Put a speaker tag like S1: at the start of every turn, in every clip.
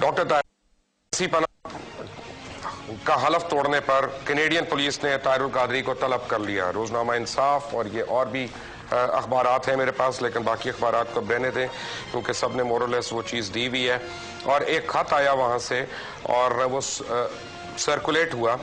S1: Doctor Tahir का हलफ तोड़ने पर कैनेडियन पुलिस ने ताहिरुल कादरी को तलब कर लिया। रोजनामा इंसाफ और ये और भी अखबारात हैं मेरे पास, लेकिन बाकी अखबारात को रहने दें क्योंकि सब ने मोरलेस वो चीज़ दी हुई है। और एक खत आया वहाँ से और वो सर्कुलेट हुआ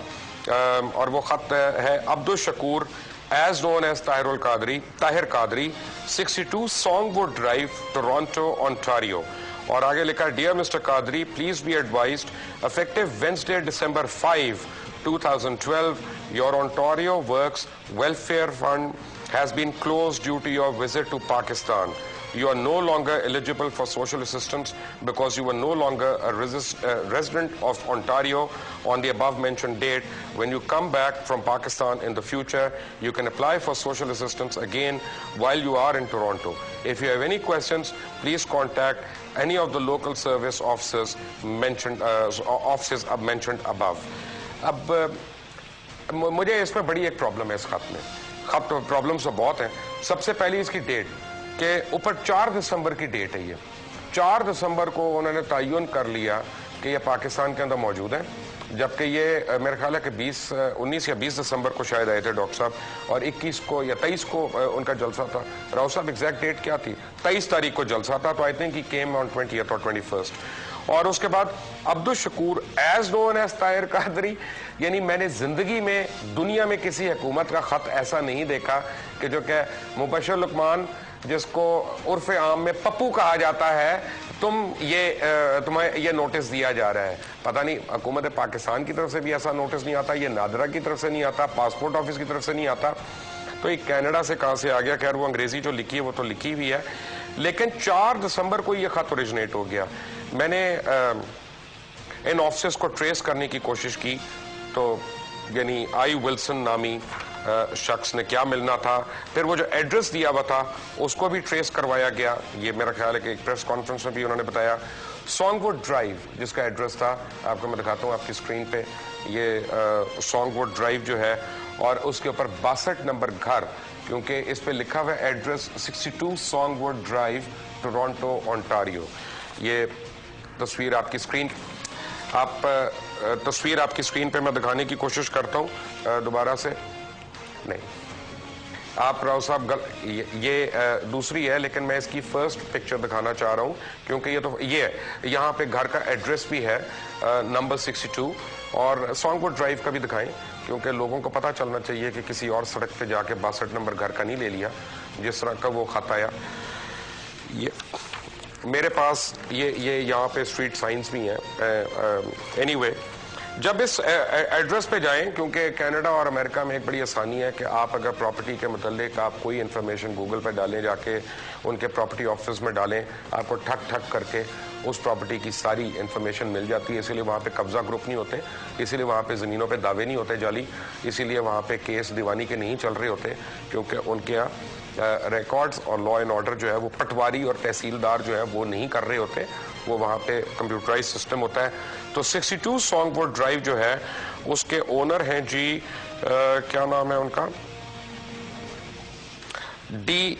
S1: और वो खत है Abdul Shakoor as known as Tahir Qadri 62 Songwood Drive Toronto Ontario. और आगे लिखा है dear mister Qadri please be advised effective Wednesday December 5 2012 your Ontario Works Welfare Fund has been closed due to your visit to Pakistan. You are no longer eligible for social assistance because you were no longer a resident of Ontario on the above mentioned date. When you come back from Pakistan in the future, you can apply for social assistance again while you are in Toronto. If you have any questions, please contact any of the local service officers mentioned above. अब मुझे इसमें बड़ी एक problem है इस खत में। खत प्रॉब्लम्स तो बहुत हैं। सबसे पहली इसकी डेट के ऊपर 4 दिसंबर की डेट है। ये 4 दिसंबर को उन्होंने तयन कर लिया कि ये पाकिस्तान के अंदर मौजूद है, जबकि ये मेरा ख्याल है कि 19 या 20 दिसंबर को शायद आए थे डॉक्टर साहब, और 21 को या 23 को उनका जलसा था। राव साहब एग्जैक्ट डेट क्या थी? 23 तारीख को जलसा था, तो I think he came on 20th और 21st। और उसके बाद Abdul Shakoor as known as Tahir Qadri, यानी मैंने जिंदगी में दुनिया में किसी हुकूमत का खत ऐसा नहीं देखा कि जो कि मुबशर लुकमान, जिसको उर्फ आम में पप्पू कहा जाता है, तुम्हें ये नोटिस दिया जा रहा है। पता नहीं हुकूमत पाकिस्तान की तरफ से भी ऐसा नोटिस नहीं आता, ये नादरा की तरफ से नहीं आता, पासपोर्ट ऑफिस की तरफ से नहीं आता, तो ये कनाडा से कहां से आ गया? खैर वो अंग्रेजी जो लिखी है वो तो लिखी हुई है, लेकिन 4 दिसंबर को ये खत ओरिजिनेट हो गया। मैंने इन ऑफिसर्स को ट्रेस करने की कोशिश की, तो यानी आई विल्सन नामी शख्स ने क्या मिलना था, फिर वो जो एड्रेस दिया हुआ था उसको भी ट्रेस करवाया गया। ये मेरा ख्याल है कि एक प्रेस कॉन्फ्रेंस में भी उन्होंने बताया। सॉन्गवुड ड्राइव जिसका एड्रेस था, आपको मैं दिखाता हूँ आपकी स्क्रीन पे, ये सॉन्गवुड ड्राइव जो है, और उसके ऊपर 62 नंबर घर, क्योंकि इस पे लिखा हुआ address 62 Songwood Drive Toronto Ontario. ये तस्वीर आपकी स्क्रीन पे मैं दिखाने की कोशिश करता हूँ दोबारा से। नहीं, आप राव साहब ये दूसरी है, लेकिन मैं इसकी फर्स्ट पिक्चर दिखाना चाह रहा हूँ क्योंकि ये तो ये यहाँ पे घर का एड्रेस भी है नंबर 62, और सॉन्गवुड ड्राइव का भी दिखाएं क्योंकि लोगों को पता चलना चाहिए कि किसी और सड़क पे जाके 62 नंबर घर का नहीं ले लिया जिस तरह का वो खत आया। ये मेरे पास ये यहाँ पे स्ट्रीट साइंस भी हैं। एनीवे, जब इस एड्रेस पे जाएं, क्योंकि कनाडा और अमेरिका में एक बड़ी आसानी है कि आप अगर प्रॉपर्टी के मुतालिक आप कोई इन्फॉर्मेशन गूगल पे डालें, जाके उनके प्रॉपर्टी ऑफिस में डालें, आपको ठक करके उस प्रॉपर्टी की सारी इन्फॉर्मेशन मिल जाती है। इसीलिए वहाँ पे कब्जा ग्रुप नहीं होते, इसीलिए वहाँ पे ज़मीनों पे दावे नहीं होते जाली, इसीलिए वहाँ पे केस दीवानी के नहीं चल रहे होते, क्योंकि उनके यहाँ रिकॉर्ड्स और लॉ एंड ऑर्डर जो है वो पटवारी और तहसीलदार जो है वो नहीं कर रहे होते, वो वहाँ पे कंप्यूटराइज सिस्टम होता है। तो 62 सॉन्गवुड ड्राइव जो है उसके ओनर हैं जी क्या नाम है उनका, डी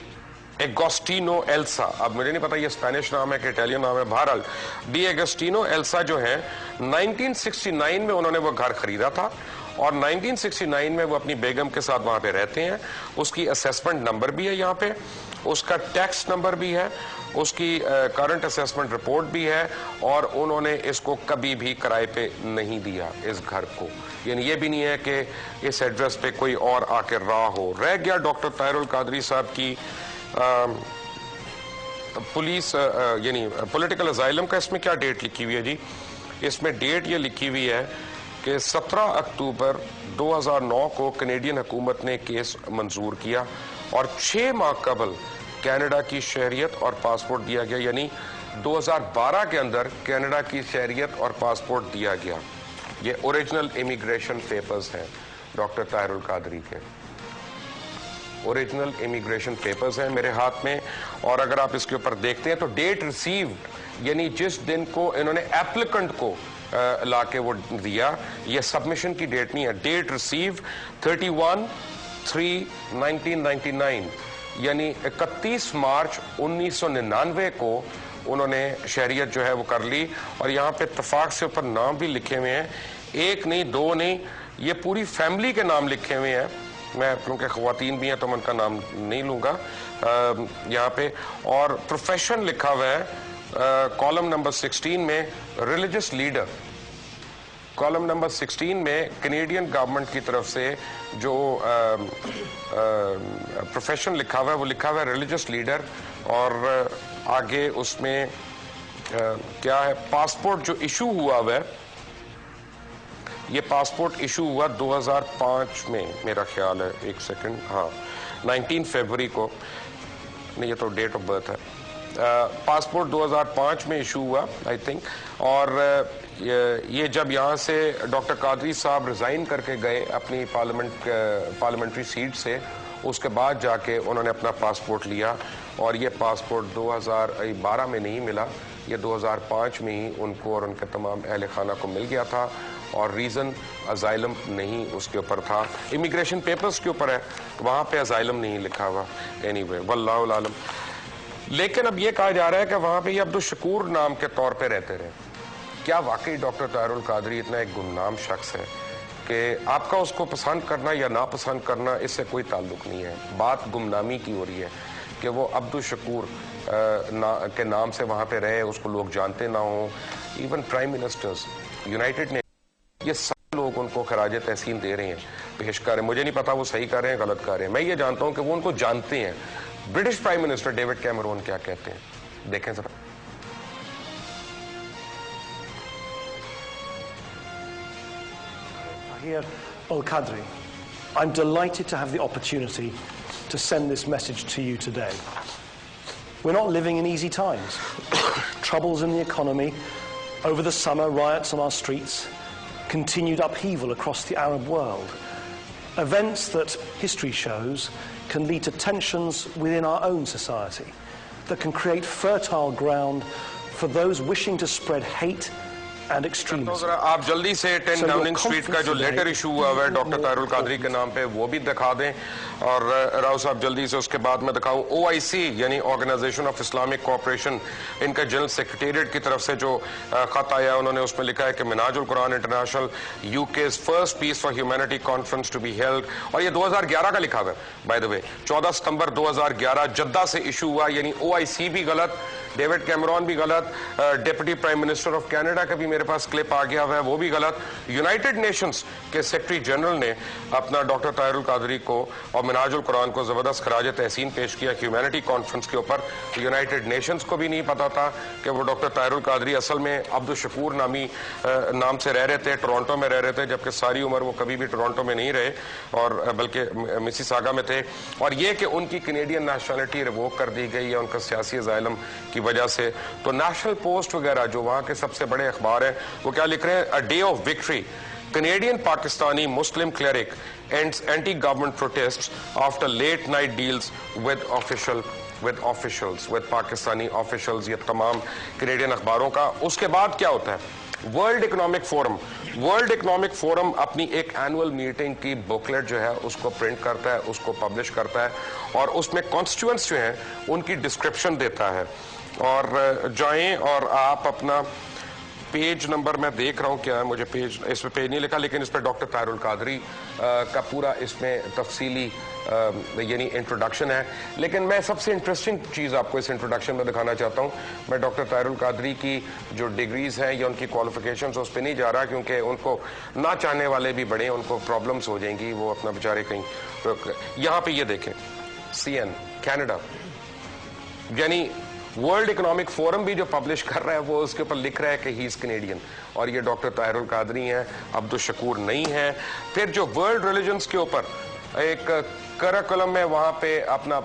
S1: एगोस्टिनो एल्सा। अब मुझे नहीं पता ये स्पेनिश नाम है कि इटालियन नाम है, बहरहाल डी एगोस्टिनो एल्सा जो है 1969 में उन्होंने वो घर खरीदा था और 1969 में वो अपनी बेगम के साथ वहां पे रहते हैं। उसकी असेसमेंट नंबर भी है यहाँ पे, उसका टैक्स नंबर भी है, उसकी करंट असेसमेंट रिपोर्ट भी है, और उन्होंने इसको कभी भी किराए पे नहीं दिया इस घर को। यानी ये भी नहीं है कि इस एड्रेस पे कोई और आके रह गया। डॉक्टर ताहिरुल कादरी साहब की पुलिस यानी पॉलिटिकल असाइलम का इसमें क्या डेट लिखी हुई है जी? इसमें डेट ये लिखी हुई है कि 17 अक्टूबर 2009 को कैनेडियन हुकूमत ने केस मंजूर किया और 6 माह कबल कनाडा की शहरियत और पासपोर्ट दिया गया, यानी 2012 के अंदर कनाडा की शहरियत और पासपोर्ट दिया गया। ये ओरिजिनल इमिग्रेशन पेपर्स हैं डॉक्टर ताहिरुल कादरी के, ओरिजिनल इमिग्रेशन पेपर्स हैं मेरे हाथ में। और अगर आप इसके ऊपर देखते हैं तो डेट रिसीव्ड, यानी जिस दिन को इन्होंने एप्लीकेंट को लाके वो दिया, ये सबमिशन की डेट नहीं है, डेट रिसीव 31/3/1999, यानी 31 मार्च 1999 को उन्होंने शहरियत जो है वो कर ली। और यहाँ पे इत्तेफाक से ऊपर नाम भी लिखे हुए हैं, एक नहीं दो नहीं, ये पूरी फैमिली के नाम लिखे हुए हैं। मैं क्योंकि ख्वातीन भी हैं तो मैं उनका नाम नहीं लूँगा यहाँ पे। और प्रोफेशन लिखा हुआ है कॉलम नंबर 16 में, रिलीजियस लीडर। कॉलम नंबर 16 में कैनेडियन गवर्नमेंट की तरफ से जो प्रोफेशन लिखा हुआ है वो लिखा हुआ है रिलीजियस लीडर। और आगे उसमें क्या है, पासपोर्ट जो इशू हुआ है, ये पासपोर्ट इशू हुआ 2005 में मेरा ख्याल है, एक सेकंड, हाँ 19 फरवरी को, नहीं ये तो डेट ऑफ बर्थ है। पासपोर्ट 2005 में इशू हुआ आई थिंक। और ये जब यहाँ से डॉक्टर कादरी साहब रिजाइन करके गए अपनी पार्लियामेंट्री सीट से, उसके बाद जाके उन्होंने अपना पासपोर्ट लिया। और ये पासपोर्ट 2012 में नहीं मिला, ये 2005 में ही उनको और उनके तमाम अहल खाना को मिल गया था। और रीज़न अजाइलम नहीं उसके ऊपर था, इमिग्रेशन पेपर्स के ऊपर है, वहाँ पे अजाइलम नहीं लिखा हुआ। एनीवे वल्लाहुल आलम। लेकिन अब ये कहा जा रहा है कि वहाँ पे ये अब्दुल शकूर नाम के तौर पे रहते रहे। क्या वाकई डॉक्टर ताहिरुल कादरी इतना एक गुमनाम शख्स है कि आपका उसको पसंद करना या नापसंद करना इससे कोई ताल्लुक नहीं है, बात गुमनामी की हो रही है कि वो अब्दुल शकूर के नाम से वहाँ पे रहे, उसको लोग जानते ना हो। इवन प्राइम मिनिस्टर्स, यूनाइटेड ने, ये सब लोग उनको खराज तहसीन दे रहे हैं, पेश कर रहे हैं। मुझे नहीं पता वो सही कर रहे हैं गलत कर रहे हैं, मैं ये जानता हूं कि वो उनको जानते हैं। British prime minister David Cameron क्या कहते हैं, देखें जरा।
S2: Tahir Al-Qadri, I'm delighted to have the opportunity to send this message to you today. We're not living in easy times. Troubles in the economy, over the summer riots on our streets, continued upheaval across the Arab world. Events that history shows can lead to tensions within our own society that can create fertile ground for those wishing to spread hate and extremism.
S1: आप जल्दी से 10 Downing street का जो letter issue हुआ है doctor Tahirul Qadri के नाम पे वो भी दिखा दें। और राव साहब जल्दी से उसके बाद मैं दिखाऊं OIC यानी ऑर्गेनाइजेशन ऑफ इस्लामिक कोऑपरेशन, इनका जनरल सेक्रेटेरिएट की तरफ से जो खत आया, उन्होंने उसमें लिखा है कि Minhajul Quran international UK's first peace for humanity conference to be held. और ये 2011 का लिखा हुआ है बाय द वे, 14 सितंबर 2011 जद्दा से इशू हुआ। यानी OIC भी गलत, डेविड कैमरॉन भी गलत, deputy prime minister of Canada का भी मेरे पास क्लिप आ गया हुआ है, वो भी गलत। यूनाइटेड नेशंस के सेक्रेटरी जनरल ने अपना डॉक्टर ताहिरुल कादरी को और मिनाजुल कुरान को जबरदस्त खराज तहसीन पेश किया ह्यूमैनिटी कॉन्फ्रेंस के ऊपर। यूनाइटेड नेशंस को भी नहीं पता था कि वो डॉक्टर ताहिरुल कादरी असल में अब्दुल शकूर नाम से रह रहे थे, टोरंटो में रह रहे थे, जबकि सारी उम्र वो कभी भी टोरंटो में नहीं रहे और बल्कि मिसिसागा में थे। और ये कि उनकी कैनेडियन नेशनलिटी रिवोक कर दी गई है उनका सियासी अजाइलम की वजह से। तो नेशनल पोस्ट वगैरह जो वहां के सबसे बड़े अखबार हैं वो क्या लिख रहे हैं, a day of victory, Canadian Pakistani Muslim cleric ends anti-government protests after late night deals with officials, with Pakistani officials। ये तमाम कैनेडियन अखबारों का। उसके बाद क्या होता है, वर्ल्ड इकोनॉमिक फोरम अपनी एक एनुअल मीटिंग की बुकलेट जो है उसको प्रिंट करता है, उसको पब्लिश करता है और उसमें कॉन्स्टिट्यूएंट्स जो हैं उनकी डिस्क्रिप्शन देता है। और जाएं और आप अपना पेज नंबर मैं देख रहा हूं क्या है, मुझे पेज, इसमें पेज नहीं लिखा लेकिन इस पर डॉक्टर ताहिरुल कादरी का पूरा इसमें तफसीली यानी इंट्रोडक्शन है। लेकिन मैं सबसे इंटरेस्टिंग चीज़ आपको इस इंट्रोडक्शन में दिखाना चाहता हूं। मैं डॉक्टर ताहिरुल कादरी की जो डिग्रीज हैं या उनकी क्वालिफिकेशंस उस पर नहीं जा रहा क्योंकि उनको ना चाहने वाले भी बड़े, उनको प्रॉब्लम्स हो जाएंगी, वो अपना बेचारे कहीं। यहाँ पे ये देखें, CN कनाडा, यानी वर्ल्ड इकोनॉमिक फोरम भी जो पब्लिश कर रहा है वो उसके ऊपर लिख रहा है कि ही इज कैनेडियन और ये डॉक्टर ताहिरुल कादरी हैं, अब्दुल शकूर नहीं है। फिर जो वर्ल्ड रिलीजन्स के ऊपर एक करिकुलम में वहाँ पे अपना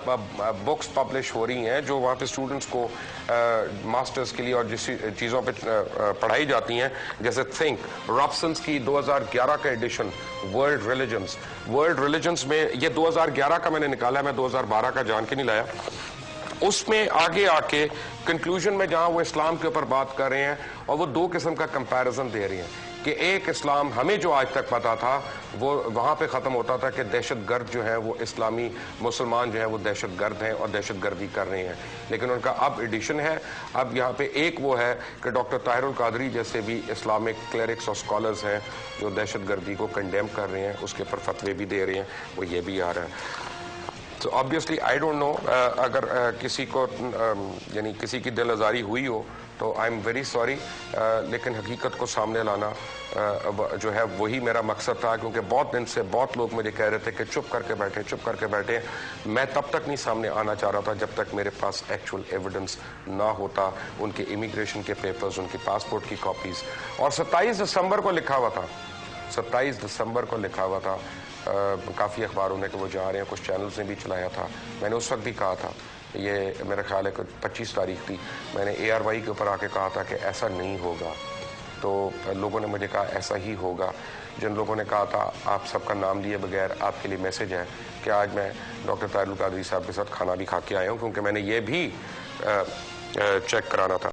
S1: बुक्स पब्लिश हो रही हैं जो वहाँ पे स्टूडेंट्स को मास्टर्स के लिए और जिस चीज़ों पे पढ़ाई जाती हैं, जैसे थिंक रॉबसन्स की 2011 का एडिशन वर्ल्ड रिलीजन्स में, ये 2011 का मैंने निकाला है, मैं 2012 का जान के नहीं लाया। उसमें आगे आके कंक्लूजन में जहां वो इस्लाम के ऊपर बात कर रहे हैं और वो दो किस्म का कंपैरिजन दे रहे हैं। कि एक इस्लाम हमें जो आज तक पता था वो वहाँ पे ख़त्म होता था कि दहशतगर्द जो है वो इस्लामी मुसलमान जो है वो दहशतगर्द हैं और दहशतगर्दी कर रहे हैं। लेकिन उनका अब एडिशन है, अब यहाँ पे एक वो है कि डॉक्टर ताहिरुल कादरी जैसे भी इस्लामिक क्लरिक्स और स्कॉलर्स हैं जो दहशतगर्दी को कंडेम कर रहे हैं, उसके ऊपर फतवे भी दे रहे हैं, वो ये भी आ रहा है। तो ऑब्वियसली आई डोंट नो, अगर किसी को यानी किसी की दिल आज़ारी हुई हो तो आई एम वेरी सॉरी, लेकिन हकीकत को सामने लाना जो है वही मेरा मकसद था, क्योंकि बहुत दिन से बहुत लोग मुझे कह रहे थे कि चुप करके बैठे। मैं तब तक नहीं सामने आना चाह रहा था जब तक मेरे पास एक्चुअल एविडेंस ना होता, उनके इमिग्रेशन के पेपर्स, उनकी पासपोर्ट की कॉपीज। और 27 दिसंबर को लिखा हुआ था, 27 दिसंबर को लिखा हुआ था काफ़ी अखबारों ने कि वो जा रहे हैं, कुछ चैनल्स ने भी चलाया था। मैंने उस वक्त भी कहा था, ये मेरा ख्याल है कि 25 तारीख थी, मैंने ARY के ऊपर आके कहा था कि ऐसा नहीं होगा। तो लोगों ने मुझे कहा ऐसा ही होगा। जिन लोगों ने कहा था, आप सबका नाम लिए बगैर आपके लिए मैसेज है कि आज मैं डॉक्टर ताहिरुल कादरी साहब के साथ खाना भी खा के आया हूँ, क्योंकि मैंने ये भी चेक कराना था।